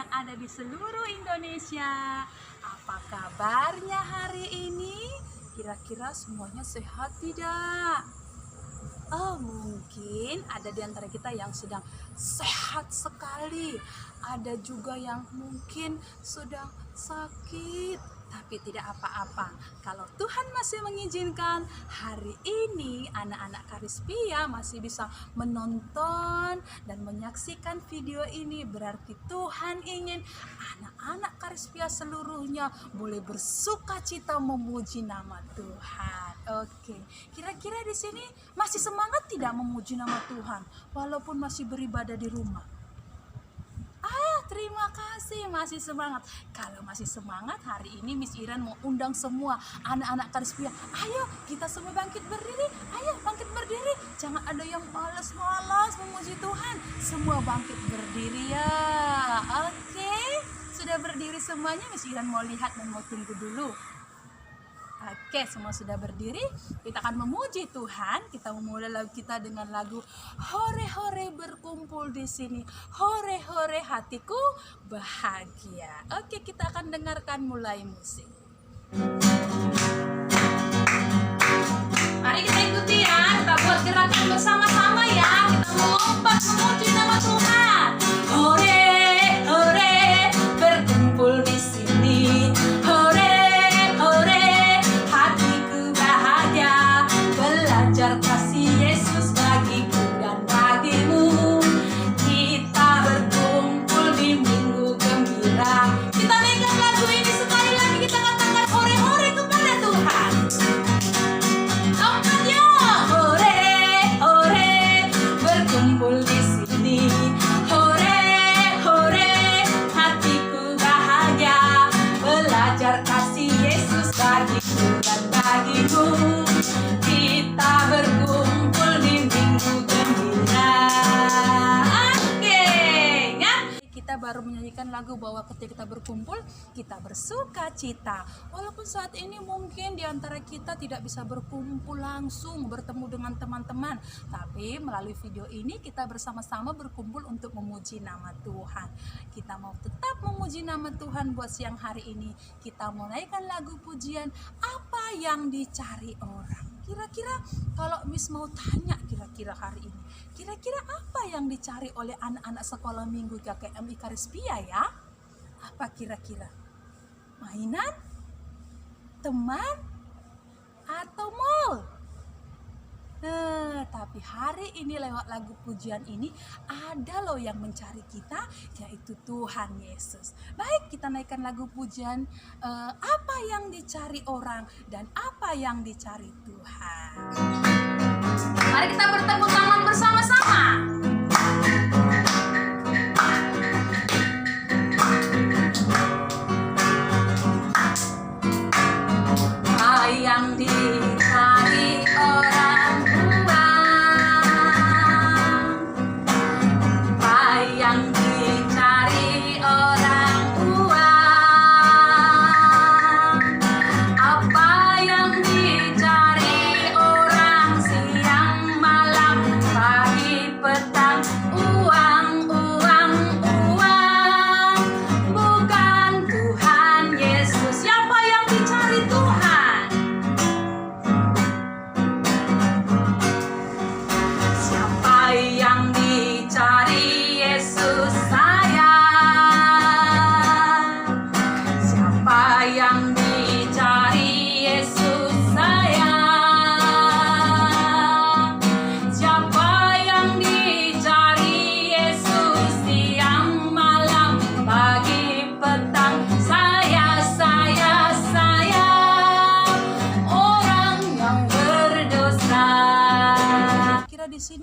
yang ada di seluruh Indonesia. Apa kabarnya hari ini? Kira-kira semuanya sehat tidak? Oh, mungkin ada di antara kita yang sedang sehat sekali. Ada juga yang mungkin sedang sakit, tapi tidak apa-apa. Kalau Tuhan masih mengizinkan, hari ini anak-anak Karispia masih bisa menonton dan menyaksikan video ini. Berarti Tuhan ingin anak-anak Karispia seluruhnya boleh bersuka cita memuji nama Tuhan. Oke, kira-kira di sini masih semangat tidak memuji nama Tuhan walaupun masih beribadah di rumah? Terima kasih, masih semangat. Kalau masih semangat, hari ini Miss Iren mau undang semua anak-anak Karispia. Ayo kita semua bangkit berdiri. Ayo bangkit berdiri. Jangan ada yang malas-malas memuji Tuhan. Semua bangkit berdiri ya. Oke, sudah berdiri semuanya. Miss Iren mau lihat dan mau tunggu dulu. Oke, semua sudah berdiri. Kita akan memuji Tuhan. Kita memulai lagu kita dengan lagu Hore Hore berkumpul di sini. Hore Hore hatiku bahagia. Oke, kita akan dengarkan mulai musik. Mari kita ikuti ya. Kita buat gerakan bersama-sama ya. Kita melompat memuji nama Tuhan. Hore Hore berkumpul di sini. Hore kasih Yesus bagiku dan bagimu. Kita berkumpul di minggu gembira. Kita naikkan lagu ini sekali lagi. Kita katakan hore-hore kepada Tuhan. Angkat ya. Hore, hore berkumpul di sini. Hore, hore hatiku bahagia. Belajar kasih Yesus bagiku dan bagimu. Kita berkumpul di minggu gembira. Oke, ya. Kita baru menyanyikan lagu bahwa ketika kita berkumpul, kita bersuka cita. Walaupun saat ini mungkin di antara kita tidak bisa berkumpul langsung, bertemu dengan teman-teman, tapi melalui video ini kita bersama-sama berkumpul untuk memuji nama Tuhan. Kita mau tetap memuji nama Tuhan buat siang hari ini. Kita mau naikkan lagu pujian Apa Yang Dicari Orang. Kira-kira kalau Miss mau tanya kira-kira hari ini, kira-kira apa yang dicari oleh anak-anak sekolah minggu KKMI Karispia ya? Apa kira-kira? Mainan? Teman? Atau mall? Tapi hari ini lewat lagu pujian ini ada loh yang mencari kita, yaitu Tuhan Yesus. Baik, kita naikkan lagu pujian Apa Yang Dicari Orang dan Apa Yang Dicari Tuhan. Mari kita bertepuk tangan bersama-sama. Apa yang dicari orang?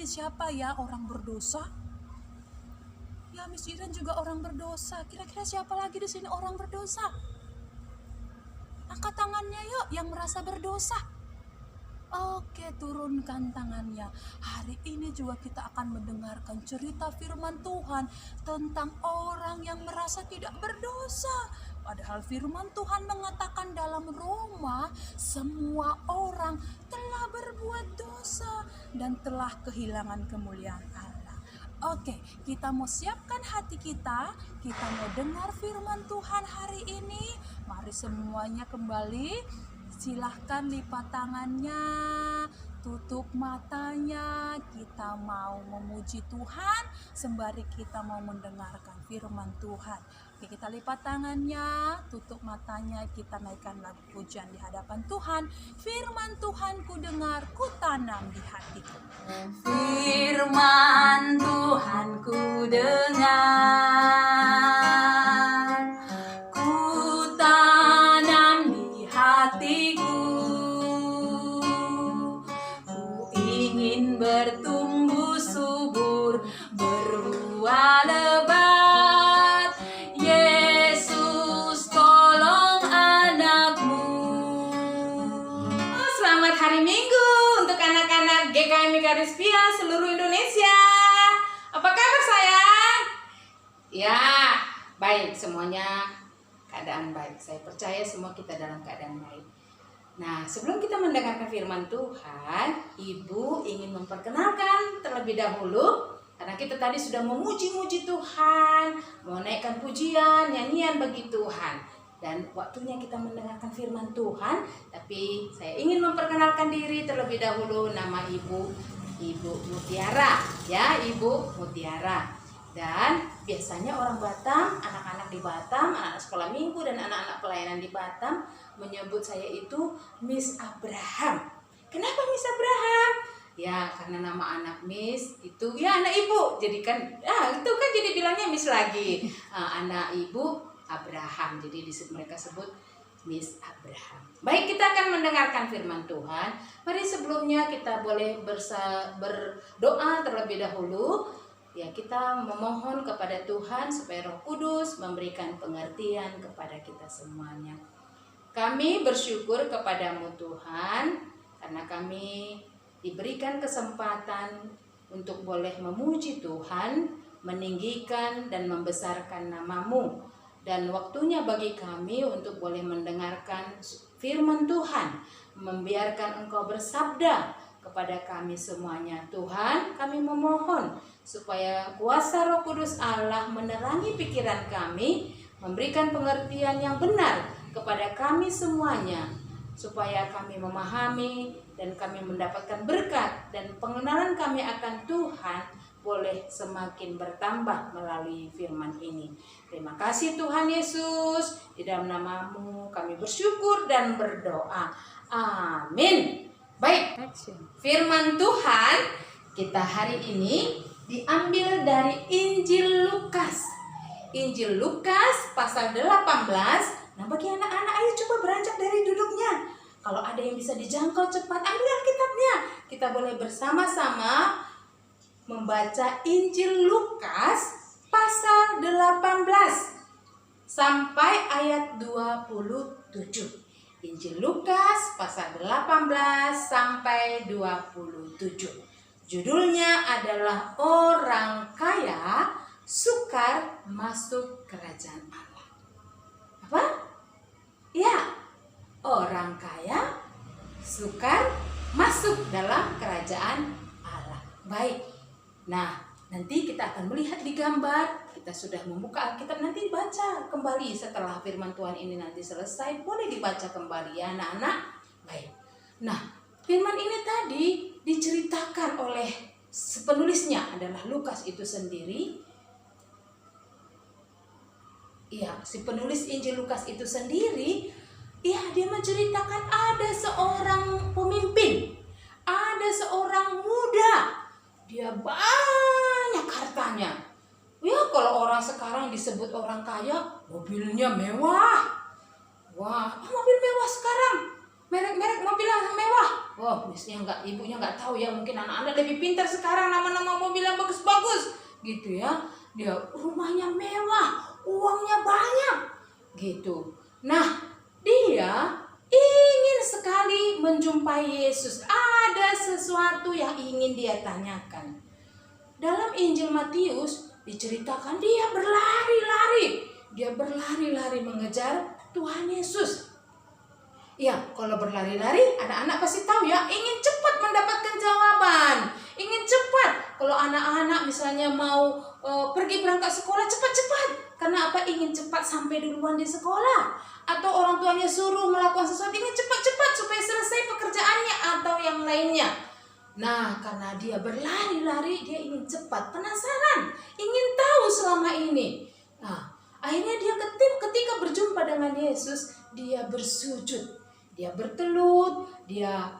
Siapa ya orang berdosa? Ya, Miss Iren juga orang berdosa. Kira-kira siapa lagi di sini orang berdosa? Angkat tangannya yuk yang merasa berdosa. Oke, turunkan tangannya. Hari ini juga kita akan mendengarkan cerita firman Tuhan tentang orang yang merasa tidak berdosa. Padahal firman Tuhan mengatakan dalam Roma, semua orang telah berbuat dosa dan telah kehilangan kemuliaan Allah. Oke, kita mau siapkan hati kita mau dengar firman Tuhan hari ini. Mari semuanya kembali, silahkan lipat tangannya, tutup matanya. Kita mau memuji Tuhan sembari kita mau mendengarkan firman Tuhan. Oke, kita lipat tangannya, tutup matanya, kita naikkan lagu pujian di hadapan Tuhan. Firman Tuhan ku dengar, ku tanam di hatiku. Firman Tuhan ku dengar, ku tanam di hatiku. Ku ingin bertumbuh subur, berbuah lebat. Yesus tolong anakmu. Selamat hari Minggu untuk anak-anak GKM Ikaristia seluruh Indonesia. Apa kabar sayang? Ya, baik semuanya, keadaan baik. Saya percaya semua kita dalam keadaan baik. Nah, sebelum kita mendengarkan firman Tuhan, Ibu ingin memperkenalkan terlebih dahulu. Karena kita tadi sudah memuji-muji Tuhan, menaikkan pujian, nyanyian bagi Tuhan. Dan waktunya kita mendengarkan firman Tuhan. Tapi saya ingin memperkenalkan diri terlebih dahulu. Nama Ibu Mutiara, ya, Ibu Mutiara. Dan biasanya orang Batam, anak-anak di Batam, anak-anak sekolah minggu dan anak-anak pelayanan di Batam menyebut saya itu Miss Abraham. Kenapa Miss Abraham? Ya, karena nama anak Miss itu ya anak Ibu. Jadi kan, itu kan jadi bilangnya Miss lagi. Anak Ibu Abraham. Jadi mereka sebut Miss Abraham. Baik, kita akan mendengarkan firman Tuhan. Mari sebelumnya kita boleh berdoa terlebih dahulu. Ya, kita memohon kepada Tuhan supaya Roh Kudus memberikan pengertian kepada kita semuanya. Kami bersyukur kepadamu Tuhan, karena kami diberikan kesempatan untuk boleh memuji Tuhan, meninggikan dan membesarkan namamu. Dan waktunya bagi kami untuk boleh mendengarkan firman Tuhan, membiarkan Engkau bersabda kepada kami semuanya. Tuhan, kami memohon supaya kuasa Roh Kudus Allah menerangi pikiran kami, memberikan pengertian yang benar kepada kami semuanya, supaya kami memahami dan kami mendapatkan berkat dan pengenalan kami akan Tuhan boleh semakin bertambah melalui firman ini. Terima kasih Tuhan Yesus, di dalam namamu kami bersyukur dan berdoa. Amin. Baik, firman Tuhan kita hari ini diambil dari Injil Lukas. Injil Lukas pasal 18. Nah, bagi anak-anak, ayo coba beranjak dari duduknya. Kalau ada yang bisa dijangkau cepat, ambil Alkitabnya. Kita boleh bersama-sama membaca Injil Lukas pasal 18 sampai ayat 27. Injil Lukas pasal 18 sampai 27. Judulnya adalah Orang Kaya Sukar Masuk Kerajaan Allah. Apa? Ya, orang kaya sukar masuk dalam kerajaan Allah. Baik. Nah, nanti kita akan melihat di gambar. Kita sudah membuka Alkitab, nanti baca kembali setelah firman Tuhan ini nanti selesai. Boleh dibaca kembali ya anak-anak. Baik. Nah, firman ini tadi diceritakan oleh penulisnya adalah Lukas itu sendiri. Iya, si penulis Injil Lukas itu sendiri, dia menceritakan ada seorang pemimpin, ada seorang muda, dia banyak hartanya. Ya, kalau orang sekarang disebut orang kaya, mobilnya mewah. Wah, mobil mewah sekarang, merek-merek mobil yang mewah. Wah, misalnya ibunya nggak tahu ya, mungkin anak-anak lebih pintar sekarang nama-nama mobil yang bagus-bagus, gitu ya. Dia rumahnya mewah, uangnya banyak, gitu. Nah, dia ingin sekali menjumpai Yesus. Ada sesuatu yang ingin dia tanyakan. Dalam Injil Matius diceritakan dia berlari-lari. Dia berlari-lari mengejar Tuhan Yesus. Ya, kalau berlari-lari, anak-anak pasti tahu ya, ingin cepat mendapatkan jawaban, ingin cepat kalau anak-anak misalnya mau pergi berangkat sekolah cepat-cepat. Karena apa? Ingin cepat sampai duluan di sekolah. Atau orang tuanya suruh melakukan sesuatu, ingin cepat-cepat supaya selesai pekerjaannya atau yang lainnya. Nah, karena dia berlari-lari, dia ingin cepat, penasaran, ingin tahu selama ini. Nah, akhirnya dia ketika berjumpa dengan Yesus, dia bersujud, dia bertelut, dia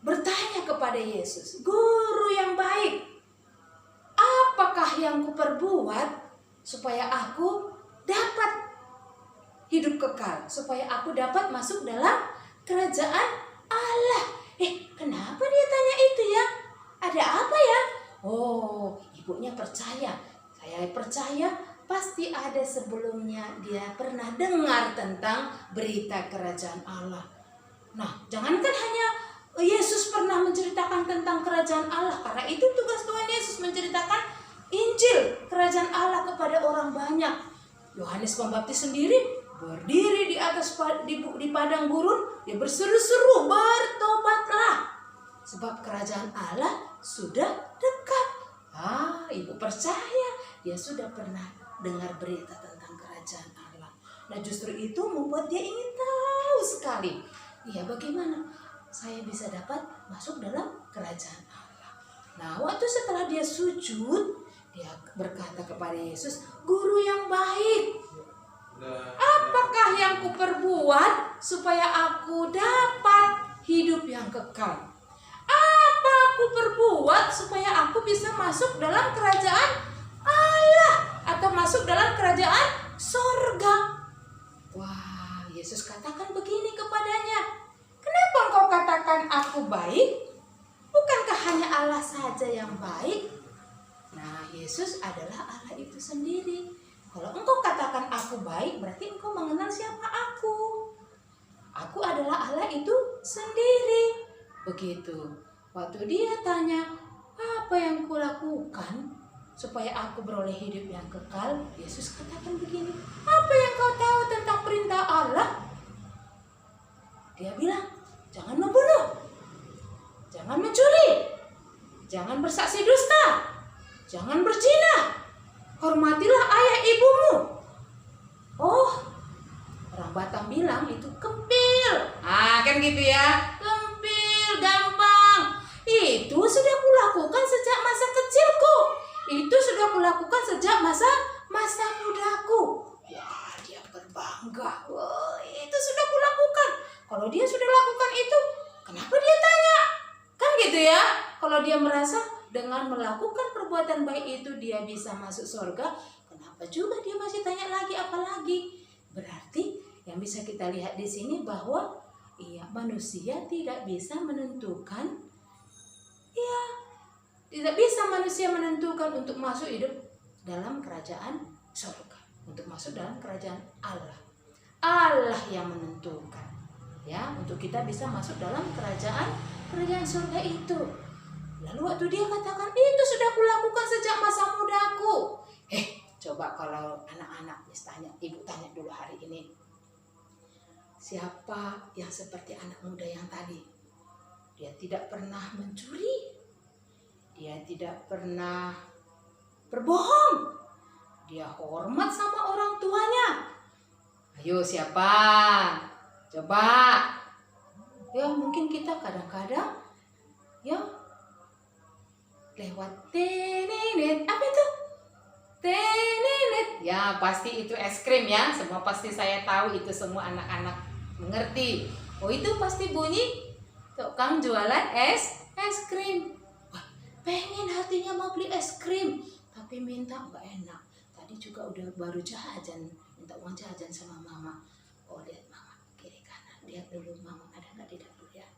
bertanya kepada Yesus, "Guru yang baik, apakah yang kuperbuat supaya aku dapat hidup kekal, supaya aku dapat masuk dalam kerajaan Allah?" Kenapa dia tanya itu ya? Ada apa ya? Oh, ibunya percaya. Saya percaya pasti ada sebelumnya dia pernah dengar tentang berita kerajaan Allah. Nah, jangankan hanya Yesus pernah menceritakan tentang kerajaan Allah, karena itu tugas Tuhan Yesus menceritakan Injil kerajaan Allah kepada orang banyak. Yohanes Pembaptis sendiri berdiri di atas di padang gurun, dia berseru-seru, "Bertobatlah, sebab kerajaan Allah sudah dekat." Ibu percaya dia sudah pernah dengar berita tentang kerajaan Allah. Nah, justru itu membuat dia ingin tahu sekali. Bagaimana saya bisa dapat masuk dalam kerajaan Allah? Nah, waktu setelah dia sujud, dia berkata kepada Yesus, "Guru yang baik, apakah yang kuperbuat supaya aku dapat hidup yang kekal? Apa aku perbuat supaya aku bisa masuk dalam kerajaan Allah atau masuk dalam kerajaan sorga?" Wah, Yesus katakan begini kepadanya, "Kenapa engkau katakan aku baik? Bukankah hanya Allah saja yang baik?" Nah, Yesus adalah Allah itu sendiri. Kalau engkau katakan aku baik, berarti engkau mengenal siapa aku. Aku adalah Allah itu sendiri. Begitu. Waktu dia tanya, "Apa yang kulakukan supaya aku beroleh hidup yang kekal?" Yesus katakan begini, "Apa yang kau tahu tentang perintah Allah?" Dia bilang, "Jangan membunuh, jangan mencuri, jangan bersaksi dusta, jangan berzina, hormatilah ayah ibumu." Oh, orang Batam bilang itu kempil. Kan gitu ya. Kempil, gampang. Itu sudah kulakukan sejak masa kecilku. Itu sudah kulakukan sejak masa mudaku. Wah, dia berbangga. Wah, itu sudah kulakukan. Kalau dia sudah lakukan itu, kenapa dia tanya? Kan gitu ya. Kalau dia merasa dengan melakukan perbuatan baik itu dia bisa masuk surga, kenapa juga dia masih tanya lagi apa lagi? Berarti yang bisa kita lihat di sini bahwa manusia tidak bisa menentukan, tidak bisa manusia menentukan untuk masuk hidup dalam kerajaan surga, untuk masuk dalam kerajaan Allah. Allah yang menentukan untuk kita bisa masuk dalam kerajaan surga itu. Lalu waktu dia katakan, "Itu sudah kulakukan sejak masa mudaku." Coba kalau anak-anak misalnya, ibu tanya dulu hari ini, siapa yang seperti anak muda yang tadi? Dia tidak pernah mencuri, dia tidak pernah berbohong, dia hormat sama orang tuanya. Ayo, siapa? Coba. Mungkin kita kadang-kadang lewat tenenet. Apa itu? Tenenet. Ya, pasti itu es krim ya. Semua pasti saya tahu itu, semua anak-anak mengerti. Oh, itu pasti bunyi tukang jualan es krim. Wah, pengen hatinya mau beli es krim, tapi minta nggak enak. Tadi juga udah baru jajan, minta uang jajan sama mama. Oh, lihat mama kiri kanan, lihat dulu mama ada nggak di dapur ya,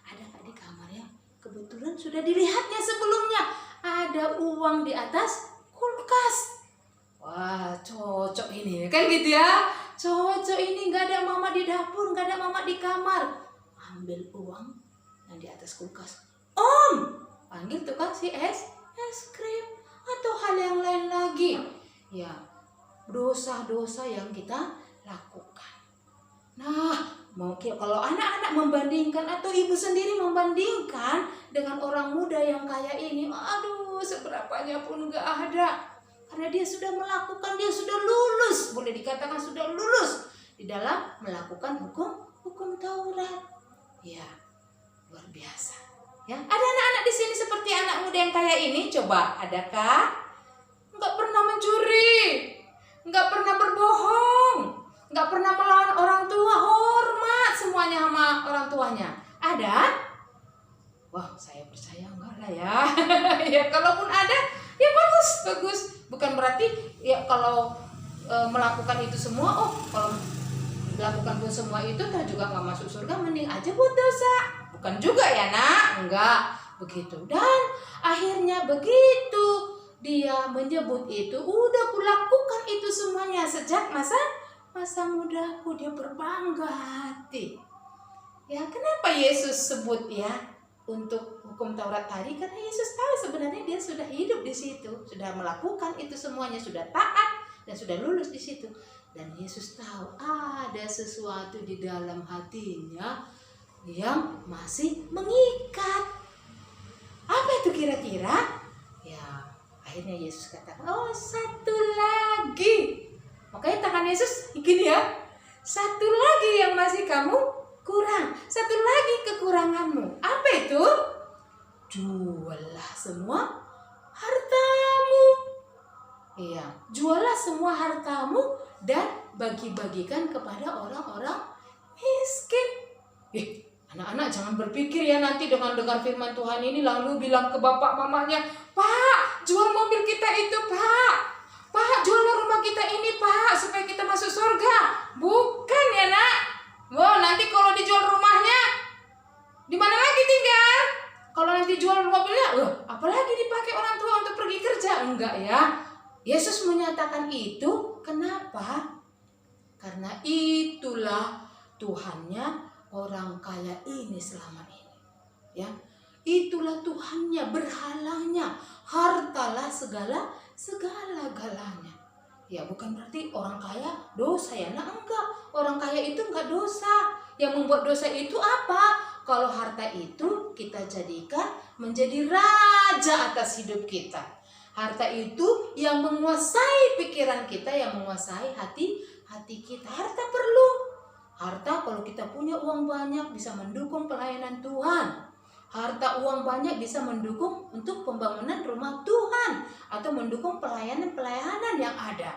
ada nggak di kamar ya. Kebetulan sudah dilihatnya sebelumnya, ada uang di atas kulkas. Wah, cocok ini, kan gitu ya. Cocok ini, nggak ada mama di dapur, nggak ada mama di kamar. Ambil uang yang di atas kulkas. Om, panggil tukang si es krim atau hal yang lain lagi. Ya, dosa-dosa yang kita lakukan. Nah, Mungkin kalau anak-anak membandingkan atau ibu sendiri membandingkan dengan orang muda yang kaya ini, aduh seberapanya pun gak ada. Karena dia sudah melakukan, dia sudah lulus, boleh dikatakan sudah lulus di dalam melakukan hukum Taurat. Ya, luar biasa. Ya, ada anak-anak di sini seperti anak muda yang kaya ini, coba adakah? Enggak pernah mencuri, enggak pernah berbohong, enggak pernah melawan orang tua, hormat semuanya sama orang tuanya. Ada? Wah, saya percaya enggak lah ya. Ya, kalaupun ada, ya bagus. Bukan berarti ya kalau melakukan itu semua, kalau melakukan semua itu juga nggak masuk surga, mending aja buat dosa. Bukan juga ya nak, enggak begitu. Dan akhirnya begitu dia menyebut itu, udah kulakukan itu semuanya sejak masa mudaku, dia berbangga hati. Ya, kenapa Yesus sebut ya untuk hukum Taurat tadi? Karena Yesus tahu sebenarnya dia sudah hidup di situ, sudah melakukan itu semuanya, sudah taat dan sudah lulus di situ. Dan Yesus tahu ada sesuatu di dalam hatinya yang masih mengikat. Apa itu kira-kira? Ya, akhirnya Yesus katakan, satu lagi. Makanya tangan Yesus gini ya, satu lagi yang masih kamu kurang, satu lagi kekuranganmu. Apa itu? Juallah semua hartamu. Iya, juallah semua hartamu dan bagi-bagikan kepada orang-orang miskin. Anak-anak jangan berpikir ya nanti dengan dengar firman Tuhan ini lalu bilang ke bapak mamanya, Pak, jual mobil kita itu, Pak. Pak, jual rumah kita ini, Pak, supaya kita masuk surga. Bukan ya nak. Wah, nanti kalau dijual rumahnya, di mana lagi tinggal? Kalau nanti jual mobilnya, apalagi dipakai orang tua untuk pergi kerja? Enggak ya. Yesus menyatakan itu, kenapa? Karena itulah Tuhannya orang kaya ini selama ini. Ya, itulah Tuhannya, berhalanya, hartalah segala-galanya. Ya, bukan berarti orang kaya dosa ya, nah enggak. Orang kaya itu enggak dosa. Yang membuat dosa itu apa? Kalau harta itu kita jadikan menjadi raja atas hidup kita. Harta itu yang menguasai pikiran kita, yang menguasai hati kita. Harta perlu. Harta kalau kita punya uang banyak bisa mendukung pelayanan Tuhan. Harta uang banyak bisa mendukung untuk pembangunan rumah Tuhan atau mendukung pelayanan yang ada.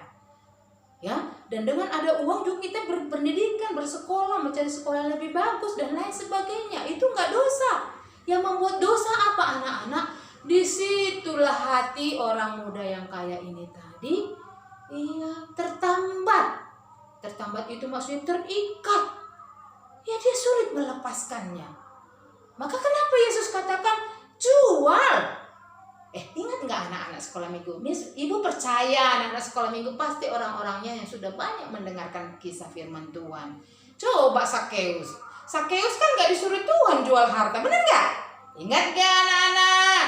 Ya, dan dengan ada uang juga kita berpendidikan, bersekolah, mencari sekolah yang lebih bagus dan lain sebagainya. Itu enggak dosa. Yang membuat dosa apa anak-anak? Disitulah hati orang muda yang kaya ini tadi, tertambat. Tertambat itu maksudnya terikat. Ya, dia sulit melepaskannya. Maka kenapa Yesus katakan jual? Ingat nggak anak-anak sekolah minggu? Ibu percaya anak-anak sekolah minggu pasti orang-orangnya yang sudah banyak mendengarkan kisah firman Tuhan. Coba Sakeus kan nggak disuruh Tuhan jual harta, benar nggak? Ingat nggak anak-anak?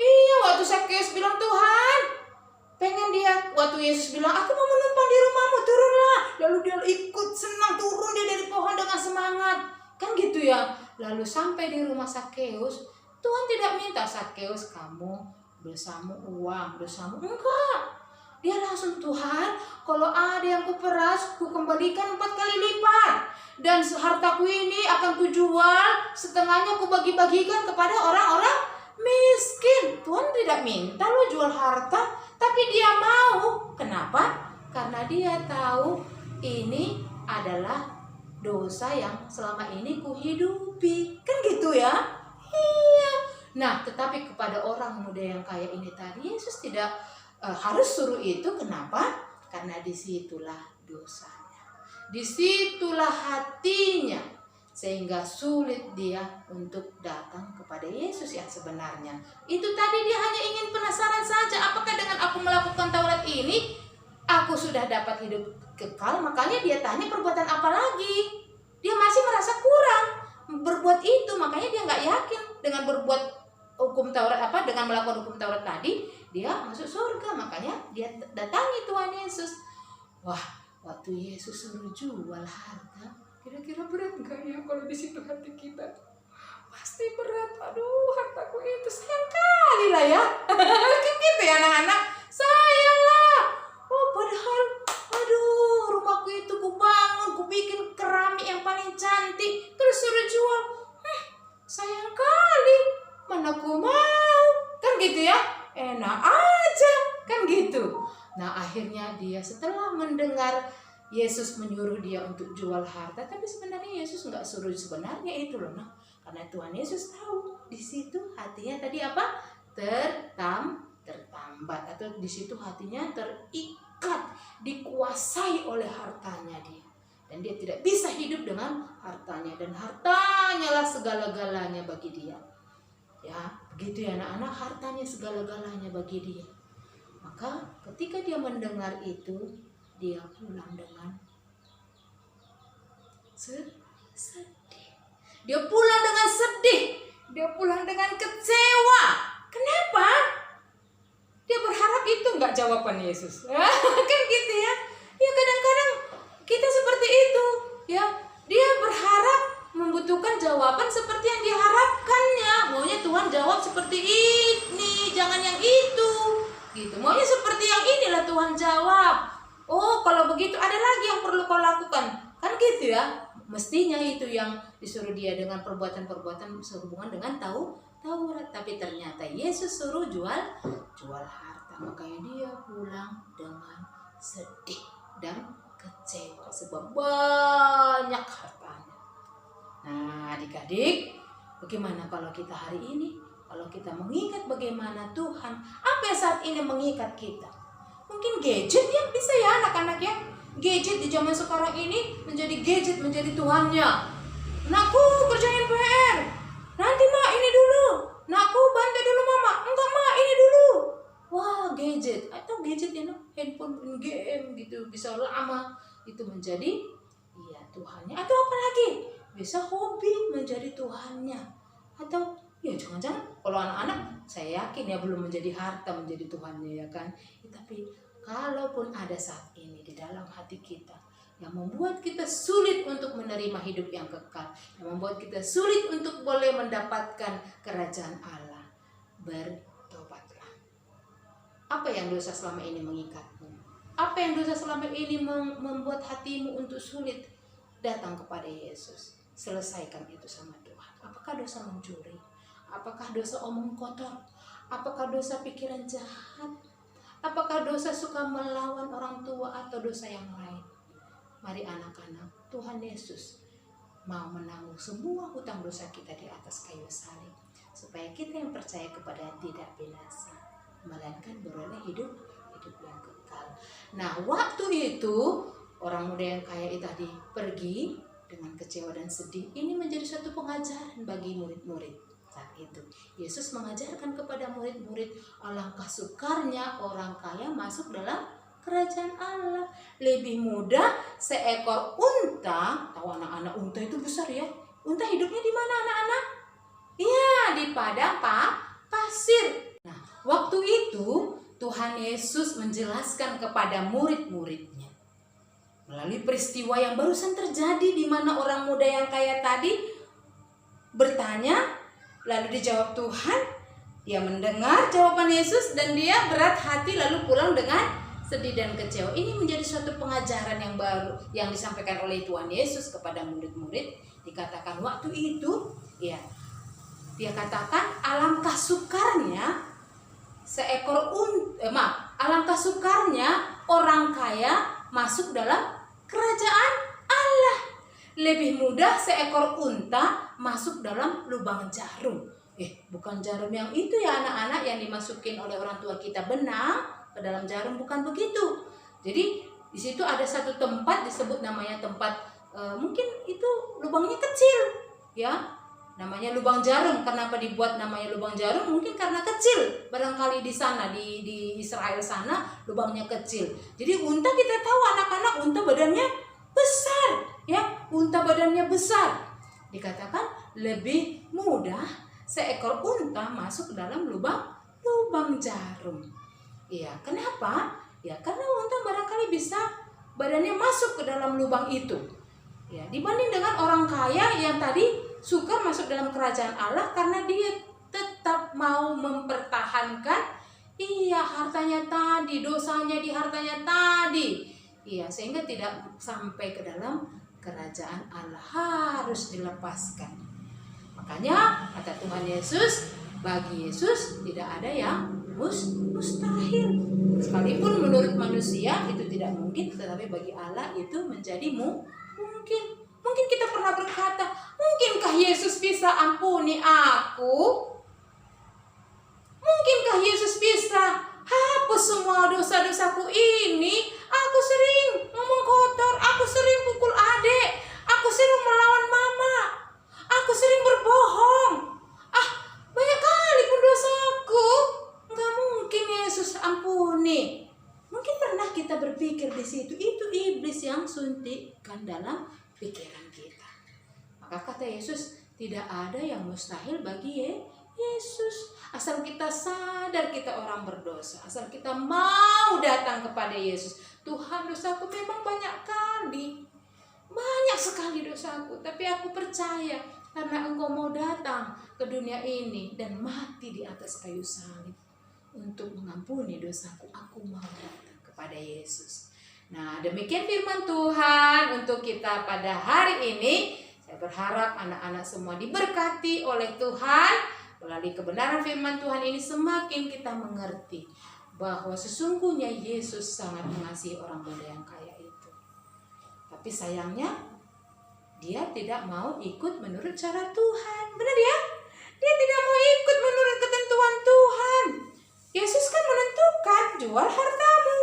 Iya, waktu Sakeus bilang Tuhan, pengen dia, waktu Yesus bilang aku mau menumpang di rumahmu, turunlah. Lalu dia ikut senang turun dia dari pohon dengan semangat. Kan gitu ya. Lalu sampai di rumah Sakeus, Tuhan tidak minta Sakeus kamu dosamu uang, dosamu enggak. Dia langsung, Tuhan, kalau ada yang kuperas, ku kembalikan 4 kali lipat. Dan hartaku ini akan kujual, setengahnya ku bagi-bagikan kepada orang-orang miskin. Tuhan tidak minta lo jual harta, tapi dia mau. Kenapa? Karena dia tahu ini adalah dosa yang selama ini kuhidupi. Kan gitu ya? Iya. Nah, tetapi kepada orang muda yang kaya ini tadi, Yesus tidak harus suruh itu. Kenapa? Karena disitulah dosanya, disitulah hatinya, sehingga sulit dia untuk datang kepada Yesus yang sebenarnya. Itu tadi dia hanya ingin penasaran saja, apakah dengan aku melakukan Taurat ini aku sudah dapat hidup kekal? Makanya dia tanya perbuatan apa lagi. Dia masih merasa kurang berbuat itu, makanya dia nggak yakin dengan berbuat hukum Taurat dengan melakukan hukum Taurat tadi dia masuk surga. Makanya dia datangi Tuhan Yesus. Wah, waktu Yesus suruh jual harta, Kira-kira berat nggak ya kalau di situ hati kita? Pasti berat. Aduh, hartaku itu sayang kali lah ya. Kan gitu ya anak-anak. Sayang lah. Oh, padahal aduh, rumahku itu ku bangun, ku bikin keramik yang paling cantik, terus suruh jual. Sayang kali. Mana ku mau. Kan gitu ya. Enak aja. Kan gitu. Nah, akhirnya dia setelah mendengar Yesus menyuruh dia untuk jual harta, tapi sebenarnya Yesus nggak suruh sebenarnya itu loh, nah. Karena Tuhan Yesus tahu di situ hatinya tadi apa? Tertambat atau di situ hatinya terikat, dikuasai oleh hartanya dia. Dan dia tidak bisa hidup dengan hartanya, dan hartanya lah segala-galanya bagi dia. Ya, begitu ya anak-anak, hartanya segala-galanya bagi dia. Maka ketika dia mendengar itu, dia pulang dengan sedih. Dia pulang dengan sedih. Dia pulang dengan kecewa. Kenapa? Dia berharap itu enggak jawaban Yesus. Kan gitu ya. Ya kadang-kadang kita seperti itu. Ya, dia berharap membutuhkan jawaban seperti yang diharapkannya. Maunya Tuhan jawab seperti ini, jangan yang itu. Gitu. Maunya seperti yang inilah Tuhan jawab. Oh, kalau begitu ada lagi yang perlu kau lakukan. Kan gitu ya. Mestinya itu yang disuruh dia dengan perbuatan-perbuatan sehubungan dengan Taurat. Tapi ternyata Yesus suruh jual harta. Makanya dia pulang dengan sedih dan kecewa sebab banyak hartanya. Nah, adik-adik, bagaimana kalau kita hari ini? Kalau kita mengingat bagaimana Tuhan, apa yang saat ini mengikat kita? Mungkin gadget ya, bisa ya anak-anak ya. Gadget di zaman sekarang ini menjadi gadget, menjadi Tuhannya. Nakku kerjain PR. Nanti mak ini dulu. Nakku bantu dulu mama. Enggak mak, ini dulu. Wah, gadget. Atau gadget ya, handphone game gitu. Bisa lama. Itu menjadi Tuhannya. Atau apa lagi? Bisa hobi menjadi Tuhannya. Atau ya jangan-jangan kalau anak-anak saya yakin ya belum menjadi harta menjadi Tuhannya ya kan. Tapi kalaupun ada saat ini di dalam hati kita yang membuat kita sulit untuk menerima hidup yang kekal, yang membuat kita sulit untuk boleh mendapatkan kerajaan Allah, bertobatlah. Apa yang dosa selama ini mengikatmu? Apa yang dosa selama ini membuat hatimu untuk sulit? Datang kepada Yesus, selesaikan itu sama Tuhan. Apakah dosa mencuri? Apakah dosa omong kotor? Apakah dosa pikiran jahat? Apakah dosa suka melawan orang tua atau dosa yang lain? Mari anak-anak, Tuhan Yesus mau menanggung semua hutang dosa kita di atas kayu salib, supaya kita yang percaya kepada tidak binasa, melainkan beroleh hidup yang kekal. Nah, waktu itu orang muda yang kaya itu tadi pergi dengan kecewa dan sedih. Ini menjadi suatu pengajaran bagi murid-murid. Saat itu Yesus mengajarkan kepada murid-murid, alangkah sukarnya orang kaya masuk dalam kerajaan Allah. Lebih mudah seekor unta, tahu anak-anak unta itu besar ya. Unta hidupnya di mana anak-anak? Iya, di padang pasir. Nah, waktu itu Tuhan Yesus menjelaskan kepada murid-muridnya melalui peristiwa yang barusan terjadi di mana orang muda yang kaya tadi bertanya. Lalu dijawab Tuhan, dia mendengar jawaban Yesus dan dia berat hati lalu pulang dengan sedih dan kecewa. Ini menjadi suatu pengajaran yang baru yang disampaikan oleh Tuhan Yesus kepada murid-murid. Dikatakan waktu itu, ya, dia katakan alangkah sukarnya alangkah sukarnya orang kaya masuk dalam kerajaan Allah. Lebih mudah seekor unta masuk dalam lubang jarum. Bukan jarum yang itu ya anak-anak yang dimasukin oleh orang tua kita, benang ke dalam jarum, bukan begitu. Jadi di situ ada satu tempat disebut namanya tempat mungkin itu lubangnya kecil ya. Namanya lubang jarum. Kenapa dibuat namanya lubang jarum? Mungkin karena kecil. Barangkali di sana di Israel sana lubangnya kecil. Jadi unta kita tahu anak-anak unta badannya besar ya. Unta badannya besar. Dikatakan lebih mudah seekor unta masuk dalam lubang jarum. Iya, kenapa? Ya karena unta barangkali bisa badannya masuk ke dalam lubang itu. Ya, dibanding dengan orang kaya yang tadi sukar masuk dalam kerajaan Allah karena dia tetap mau mempertahankan hartanya tadi, dosanya di hartanya tadi. Sehingga tidak sampai ke dalam kerajaan Allah, harus dilepaskan. Makanya kata Tuhan Yesus, bagi Yesus tidak ada yang mustahil. Sekalipun menurut manusia itu tidak mungkin, tetapi bagi Allah itu menjadi mungkin. Mungkin kita pernah berkata, mungkinkah Yesus bisa ampuni aku? Mungkinkah Yesus bisa hapus semua dosa-dosaku ini? Aku sering ngomong kotor, aku sering pukul adik, aku sering melawan mama, aku sering berbohong. Banyak kali pun dosaku. Enggak mungkin Yesus ampuni. Mungkin pernah kita berpikir di situ, itu iblis yang suntikkan dalam pikiran kita. Maka kata Yesus, tidak ada yang mustahil bagi Yesus. Asal kita sadar kita orang berdosa, asal kita mau datang kepada Yesus. Tuhan, dosaku memang banyak kali, banyak sekali dosaku, tapi aku percaya karena Engkau mau datang ke dunia ini dan mati di atas kayu salib untuk mengampuni dosaku, aku mau datang kepada Yesus. Nah, demikian firman Tuhan untuk kita pada hari ini. Saya berharap anak-anak semua diberkati oleh Tuhan. Melalui kebenaran firman Tuhan ini semakin kita mengerti bahwa sesungguhnya Yesus sangat mengasihi orang muda yang kaya itu. Tapi sayangnya dia tidak mau ikut menurut cara Tuhan. Benar ya? Dia tidak mau ikut menurut ketentuan Tuhan. Yesus kan menentukan, jual hartamu.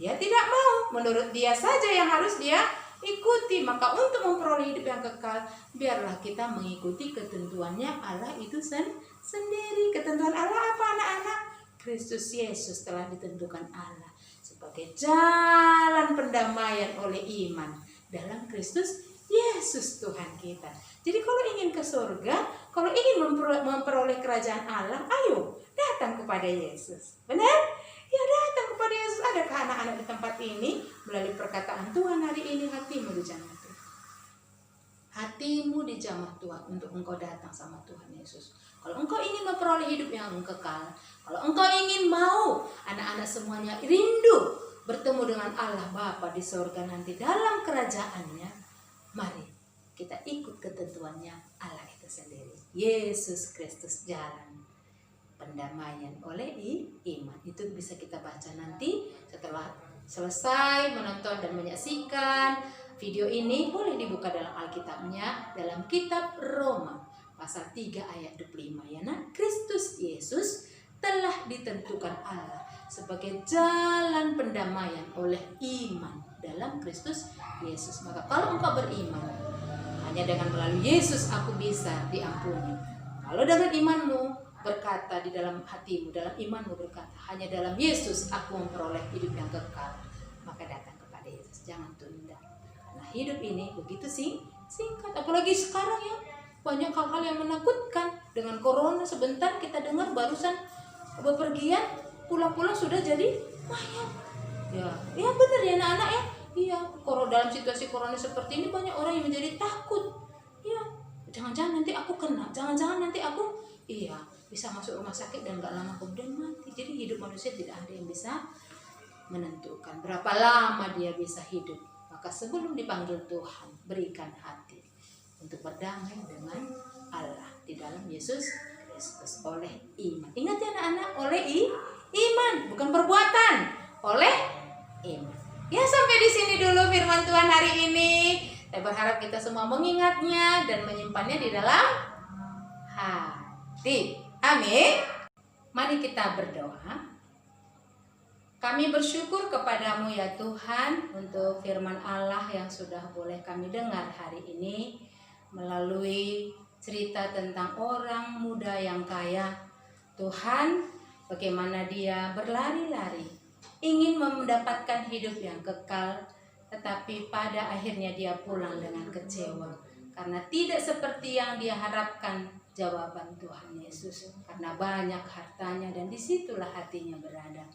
Dia tidak mau, menurut dia saja yang harus dia ikuti. Maka untuk memperoleh hidup yang kekal, biarlah kita mengikuti ketentuannya Allah itu sendiri. Ketentuan Allah apa anak-anak? Kristus Yesus telah ditentukan Allah sebagai jalan pendamaian oleh iman dalam Kristus Yesus Tuhan kita. Jadi kalau ingin ke surga, kalau ingin memperoleh kerajaan Allah, ayo datang kepada Yesus. Benar? Ya, datang kepada Yesus. Adakah anak-anak di tempat ini melalui perkataan Tuhan hari ini hatimu dijamah Tuhan? Hatimu dijamah Tuhan untuk engkau datang sama Tuhan Yesus. Kalau engkau ingin memperoleh hidup yang kekal, kalau engkau ingin mau anak-anak semuanya rindu bertemu dengan Allah Bapa di surga nanti dalam kerajaannya, mari kita ikut ketentuannya Allah itu sendiri. Yesus Kristus jalan pendamaian oleh iman. Itu bisa kita baca nanti setelah selesai menonton dan menyaksikan video ini. Boleh dibuka dalam Alkitabnya, dalam kitab Roma pasal 3 ayat 25 ya. Nah, Kristus Yesus telah ditentukan Allah sebagai jalan pendamaian oleh iman dalam Kristus Yesus. Maka kalau engkau beriman, hanya dengan melalui Yesus aku bisa diampuni. Kalau dengan imanmu berkata di dalam hatimu, dalam imanmu berkata, hanya dalam Yesus aku memperoleh hidup yang kekal, maka datang kepada Yesus, jangan tunda. Karena hidup ini begitu singkat, apalagi sekarang ya, banyak hal-hal yang menakutkan. Dengan corona sebentar kita dengar barusan bepergian, pulang-pulang sudah jadi mayat. Ya benar ya anak-anak ya. Iya, kalau dalam situasi corona seperti ini banyak orang yang menjadi takut. Ya, jangan-jangan nanti aku kena, jangan-jangan nanti aku bisa masuk rumah sakit dan gak lama kemudian mati. Jadi hidup manusia tidak ada yang bisa menentukan berapa lama dia bisa hidup. Maka sebelum dipanggil Tuhan, berikan hati untuk berdamai dengan Allah di dalam Yesus Kristus oleh iman. Ingat ya anak-anak, oleh iman, bukan perbuatan, oleh iman. Ya, sampai di sini dulu firman Tuhan hari ini. Saya berharap kita semua mengingatnya dan menyimpannya di dalam hati. Amin. Mari kita berdoa. Kami bersyukur kepadamu ya Tuhan untuk firman Allah yang sudah boleh kami dengar hari ini melalui cerita tentang orang muda yang kaya. Tuhan, bagaimana dia berlari-lari ingin mendapatkan hidup yang kekal, tetapi pada akhirnya dia pulang dengan kecewa karena tidak seperti yang dia harapkan jawaban Tuhan Yesus, karena banyak hartanya dan disitulah hatinya berada.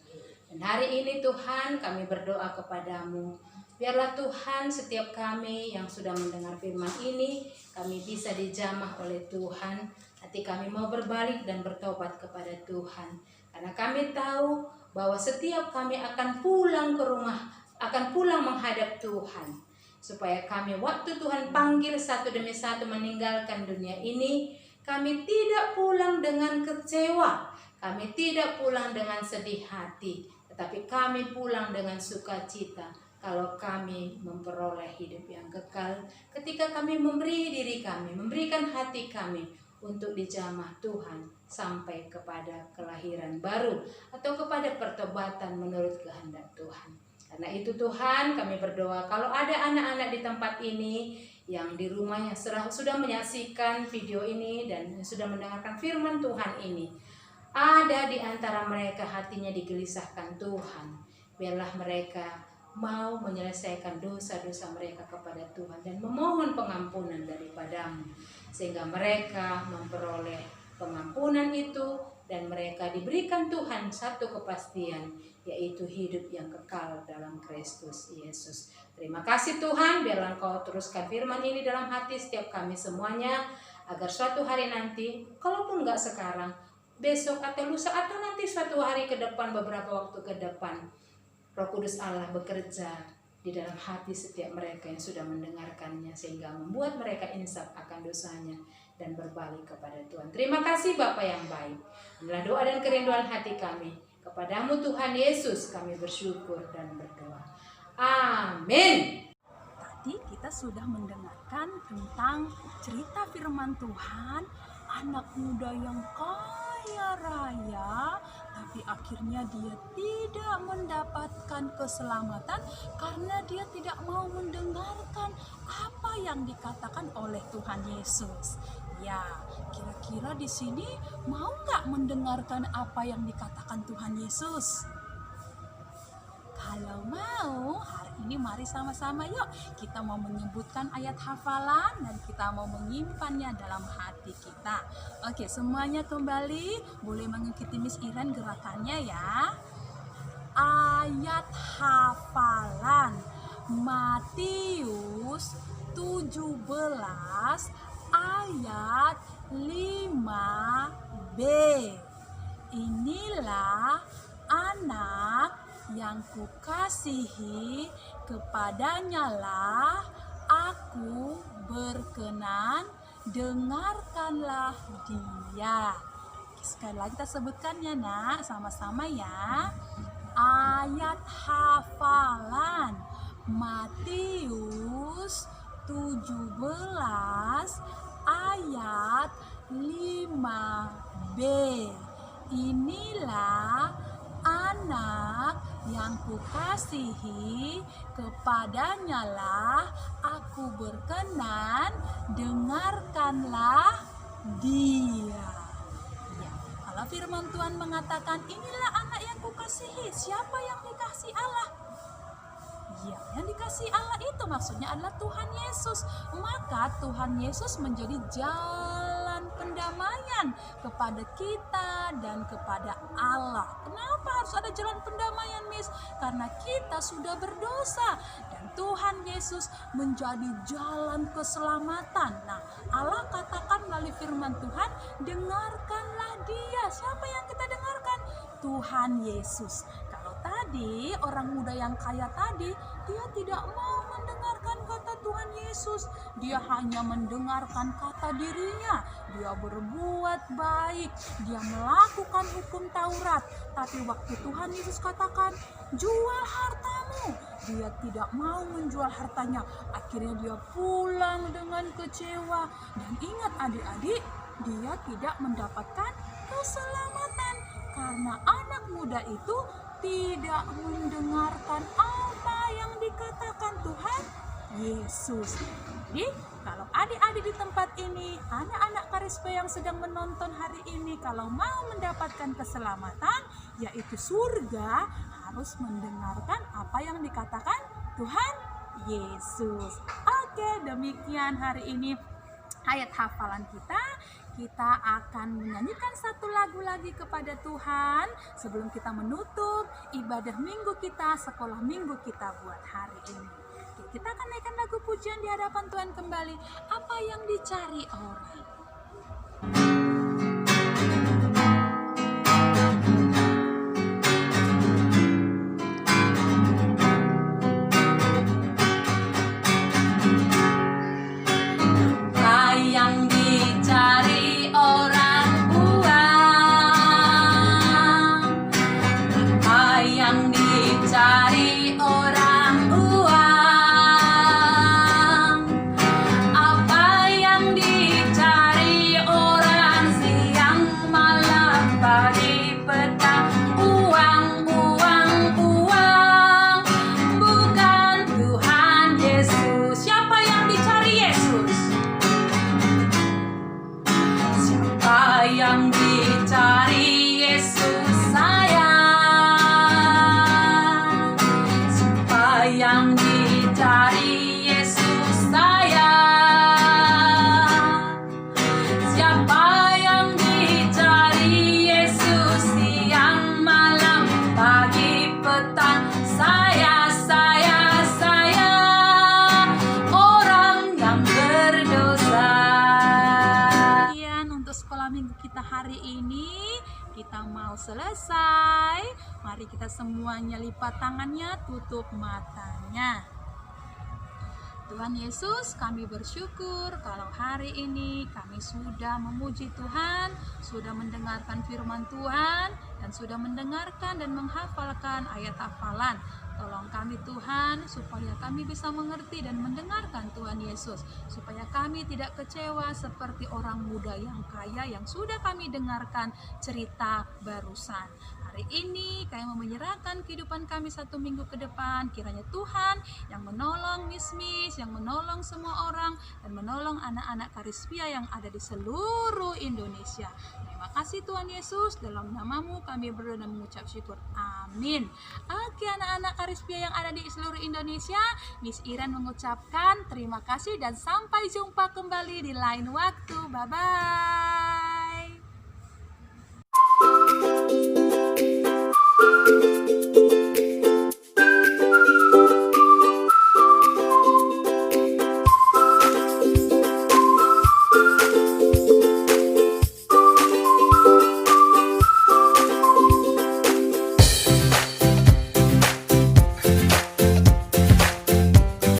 Dan hari ini Tuhan kami berdoa kepadamu, biarlah Tuhan setiap kami yang sudah mendengar firman ini, kami bisa dijamah oleh Tuhan. Hati kami mau berbalik dan bertobat kepada Tuhan. Karena kami tahu bahwa setiap kami akan pulang ke rumah, akan pulang menghadap Tuhan. Supaya kami waktu Tuhan panggil satu demi satu meninggalkan dunia ini, kami tidak pulang dengan kecewa, kami tidak pulang dengan sedih hati, tetapi kami pulang dengan sukacita kalau kami memperoleh hidup yang kekal ketika kami memberi diri kami, memberikan hati kami untuk dijamah Tuhan sampai kepada kelahiran baru atau kepada pertobatan menurut kehendak Tuhan. Karena itu Tuhan kami berdoa kalau ada anak-anak di tempat ini yang di rumahnya sudah menyaksikan video ini dan sudah mendengarkan firman Tuhan ini, ada di antara mereka hatinya digelisahkan Tuhan, biarlah mereka mau menyelesaikan dosa-dosa mereka kepada Tuhan dan memohon pengampunan daripadamu, sehingga mereka memperoleh pengampunan itu dan mereka diberikan Tuhan satu kepastian, yaitu hidup yang kekal dalam Kristus Yesus. Terima kasih Tuhan, biarlah Engkau teruskan firman ini dalam hati setiap kami semuanya, agar suatu hari nanti, kalaupun enggak sekarang, besok atau lusa atau nanti suatu hari ke depan, beberapa waktu ke depan, Roh Kudus Allah bekerja di dalam hati setiap mereka yang sudah mendengarkannya, sehingga membuat mereka insaf akan dosanya dan berbalik kepada Tuhan. Terima kasih Bapa yang baik. Inilah doa dan kerinduan hati kami. Kepadamu Tuhan Yesus kami bersyukur dan berdoa. Amin. Tadi kita sudah mendengarkan tentang cerita firman Tuhan, anak muda yang kaya raya, tapi akhirnya dia tidak mendapatkan keselamatan karena dia tidak mau mendengarkan apa yang dikatakan oleh Tuhan Yesus. Ya, kira-kira di sini mau nggak mendengarkan apa yang dikatakan Tuhan Yesus? Kalau mau, hari ini mari sama-sama yuk kita mau menyebutkan ayat hafalan dan kita mau menyimpannya dalam hati kita. Oke, semuanya kembali boleh mengikuti Miss Iren gerakannya ya. Ayat hafalan Matius 17 ayat 5b. Inilah anak yang kukasihi, kepadanya lah aku berkenan, dengarkanlah dia. Sekali lagi kita sebutkannya nak, sama-sama ya. Ayat hafalan Matius 17 ayat 5b. Inilah anak yang kukasihi, kepadanya lah aku berkenan, dengarkanlah dia. Ya, kalau firman Tuhan mengatakan inilah anak yang kukasihi, siapa yang dikasihi Allah? Ya, yang dikasihi Allah itu maksudnya adalah Tuhan Yesus. Maka Tuhan Yesus menjadi jalan pendamaian kepada kita dan kepada Allah. Kenapa harus ada jalan pendamaian, Miss? Karena kita sudah berdosa dan Tuhan Yesus menjadi jalan keselamatan. Nah, Allah katakan melalui firman Tuhan, dengarkanlah dia. Siapa yang kita dengarkan? Tuhan Yesus. Tadi orang muda yang kaya tadi, dia tidak mau mendengarkan kata Tuhan Yesus. Dia hanya mendengarkan kata dirinya. Dia berbuat baik, dia melakukan hukum Taurat. Tapi waktu Tuhan Yesus katakan, jual hartamu, dia tidak mau menjual hartanya. Akhirnya dia pulang dengan kecewa. Dan ingat adik-adik, dia tidak mendapatkan keselamatan karena anak muda itu tidak mendengarkan apa yang dikatakan Tuhan Yesus. Jadi kalau adik-adik di tempat ini, anak-anak Karisma yang sedang menonton hari ini, kalau mau mendapatkan keselamatan, yaitu surga, harus mendengarkan apa yang dikatakan Tuhan Yesus. Oke, demikian hari ini ayat hafalan kita. kita akan menyanyikan satu lagu lagi kepada Tuhan sebelum kita menutup ibadah minggu kita, sekolah minggu kita buat hari ini. Oke, kita akan naikkan lagu pujian di hadapan Tuhan kembali. Apa yang dicari orang? Apa yang dicari orang uang? Apa yang dicari orang uang? Apa yang dicari orang siang malam pagi petang? Uang, uang, uang, bukan Tuhan Yesus. Siapa yang dicari Yesus? Siapa yang dicari Yesus sayang? Siapa yang dicari Yesus sayang? Siapa yang dicari Yesus siang malam pagi petang? Saya orang yang berdosa. Kemudian untuk sekolah minggu kita hari ini kita mau selesai. Mari kita semuanya lipat tangannya, tutup matanya. Tuhan Yesus, kami bersyukur kalau hari ini kami sudah memuji Tuhan, sudah mendengarkan firman Tuhan, dan sudah mendengarkan dan menghafalkan ayat hafalan. Tolong kami Tuhan, supaya kami bisa mengerti dan mendengarkan Tuhan Yesus, supaya kami tidak kecewa seperti orang muda yang kaya yang sudah kami dengarkan cerita barusan. Hari ini kami mau menyerahkan kehidupan kami satu minggu ke depan. Kiranya Tuhan yang menolong Miss, yang menolong semua orang, dan menolong anak-anak Karispia yang ada di seluruh Indonesia. Terima kasih Tuhan Yesus, dalam namamu kami berdoa dan mengucap syukur. Amin. Oke, anak-anak Karispia yang ada di seluruh Indonesia, Miss Iren mengucapkan terima kasih dan sampai jumpa kembali di lain waktu. Bye-bye.